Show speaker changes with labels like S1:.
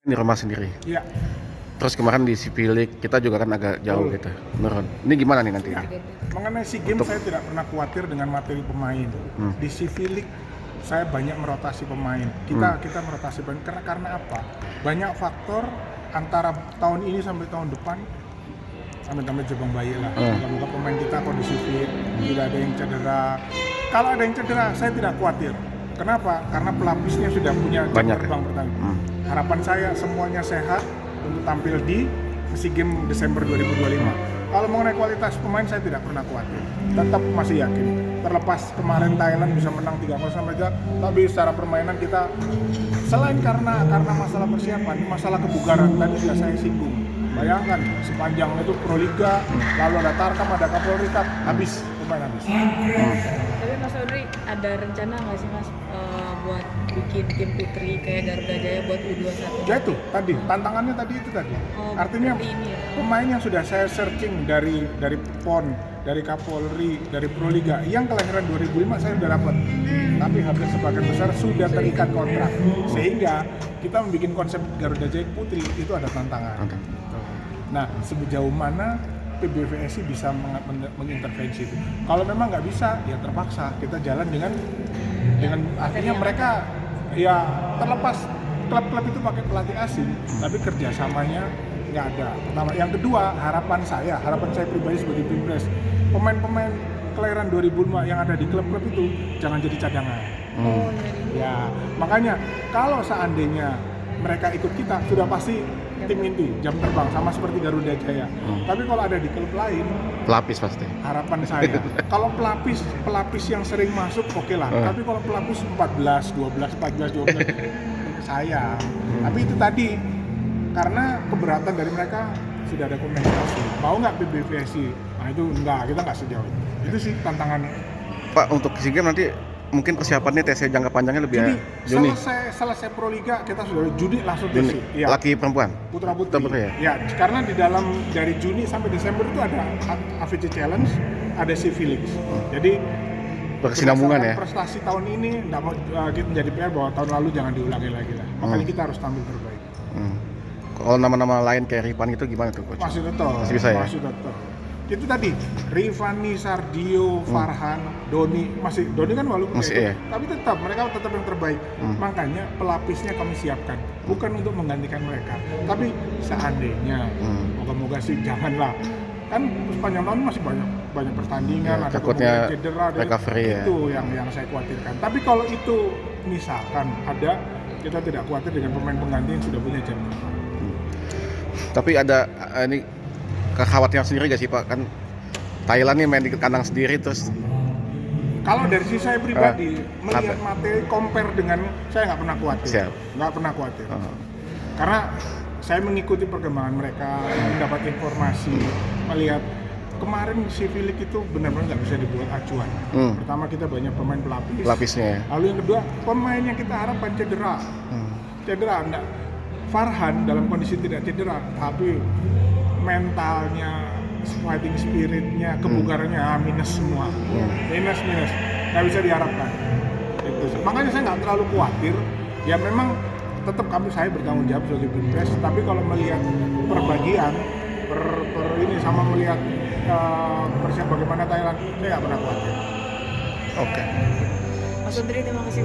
S1: Di rumah sendiri.
S2: Iya.
S1: Terus kemarin di Civilik kita juga kan agak jauh gitu, menurun. Ini gimana nih nanti?
S2: Ya. Mengenai SEA Games saya tidak pernah khawatir dengan materi pemain. Di Civilik saya banyak merotasi pemain. Kita merotasi pemain karena apa? Banyak faktor antara tahun ini sampai tahun depan. Sampai Jepang bayi lah. Semoga pemain kita kondisi fit, tidak ada yang cedera. Kalau ada yang cedera, saya tidak khawatir. Kenapa? Karena pelapisnya sudah punya jam terbang pertama. Harapan saya semuanya sehat untuk tampil di SEA Games Desember 2025. Kalau mengenai kualitas pemain saya tidak pernah khawatir. Tetap masih yakin. Terlepas kemarin Thailand bisa menang 3-0 sama aja, tapi secara permainan kita selain karena masalah persiapan, masalah kebugaran tadi sudah saya singgung. Bayangkan sepanjang itu Proliga, lalu ada Tarkam, ada Kapolri Cup, habis pemain habis.
S3: Tapi Mas Audrey ada rencana nggak sih Mas buat bikin tim putri kayak Garuda Jaya buat U21?
S2: Ya itu tadi tantangannya itu tadi. Artinya pemain yang sudah saya searching dari PON, dari Kapolri, dari Proliga yang kelahiran 2005 saya sudah dapat. Tapi hampir sebagian besar sudah terikat kontrak. Sehingga kita membuat konsep Garuda Jaya Putri itu ada tantangan. Nah, sejauh mana PBVSI bisa mengintervensi itu? Kalau memang nggak bisa, ya terpaksa kita jalan dengan artinya mereka ya terlepas klub-klub itu pakai pelatih asing, tapi kerjasamanya nggak ada. Pertama, yang kedua harapan saya pribadi sebagai Pimpres, pemain-pemain kelahiran 2005 yang ada di klub-klub itu jangan jadi cadangan. Ya, makanya kalau seandainya mereka ikut kita sudah pasti tim inti jam terbang sama seperti Garuda Jaya. Tapi kalau ada di klub lain
S1: pelapis pasti.
S2: Harapan saya kalau pelapis yang sering masuk oke lah. Tapi kalau pelapis 14, 12, 14, 12 sayang. Tapi itu tadi karena keberatan dari mereka sudah ada komunikasi. Mau nggak PBVSI? Nah itu kita nggak sejauh itu. Itu sih tantangannya.
S1: Pak, untuk SEA Games nanti mungkin persiapannya TC jangka panjangnya lebih
S2: Juni. Selesai Proliga kita sudah Juni langsung TC.
S1: Ya. Laki perempuan?
S2: Putra putri. Ya, karena dari Juni sampai Desember itu ada AVC Challenge, ada Civilik. Jadi
S1: berkesinambungan ya.
S2: Prestasi tahun ini nggak mau kita jadi PR bahwa tahun lalu jangan diulangi lagi lah. Makanya kita harus tampil terbaik.
S1: Kalau nama-nama lain kayak Rifan itu gimana tuh Coach?
S2: Masih tetap.
S1: Masih bisa ya?
S2: Masih tetap. Itu tadi Rifani, Sardio, Farhan, Doni kan walaupun
S1: masih,
S2: tapi tetap mereka tetap yang terbaik. Makanya pelapisnya kami siapkan bukan untuk menggantikan mereka, tapi seandainya moga-moga sih janganlah, kan sepanjang tahun masih banyak pertandingan,
S1: ya,
S2: ada
S1: takutnya
S2: cedera,
S1: recovery
S2: itu yang saya khawatirkan. Tapi kalau itu misalkan ada, kita tidak khawatir dengan pemain pengganti yang sudah punya jam.
S1: Tapi ada ini kekhawatiran sendiri gak sih Pak, kan Thailand nih main di kandang sendiri terus.
S2: Kalau dari sisi saya pribadi melihat materi compare dengan saya nggak pernah khawatir. Nggak pernah khawatir. Karena saya mengikuti perkembangan mereka, mendapat informasi, melihat kemarin Civilik itu benar-benar nggak bisa dibuat acuan. Pertama kita banyak pemain pelapisnya. Lalu yang kedua pemain yang kita harapkan cedera. Cedera enggak. Farhan dalam kondisi tidak cedera, tapi mentalnya, fighting spiritnya, kebugarannya minus semua. Minus, nggak bisa diharapkan. Itu. Makanya saya nggak terlalu khawatir. Ya memang tetap saya bertanggung jawab sebagai Pimpres. Tapi kalau melihat perbagian, ini sama melihat persiapan bagaimana Thailand, saya nggak pernah khawatir.
S1: Oke.
S3: Mas Audrey terima kasih.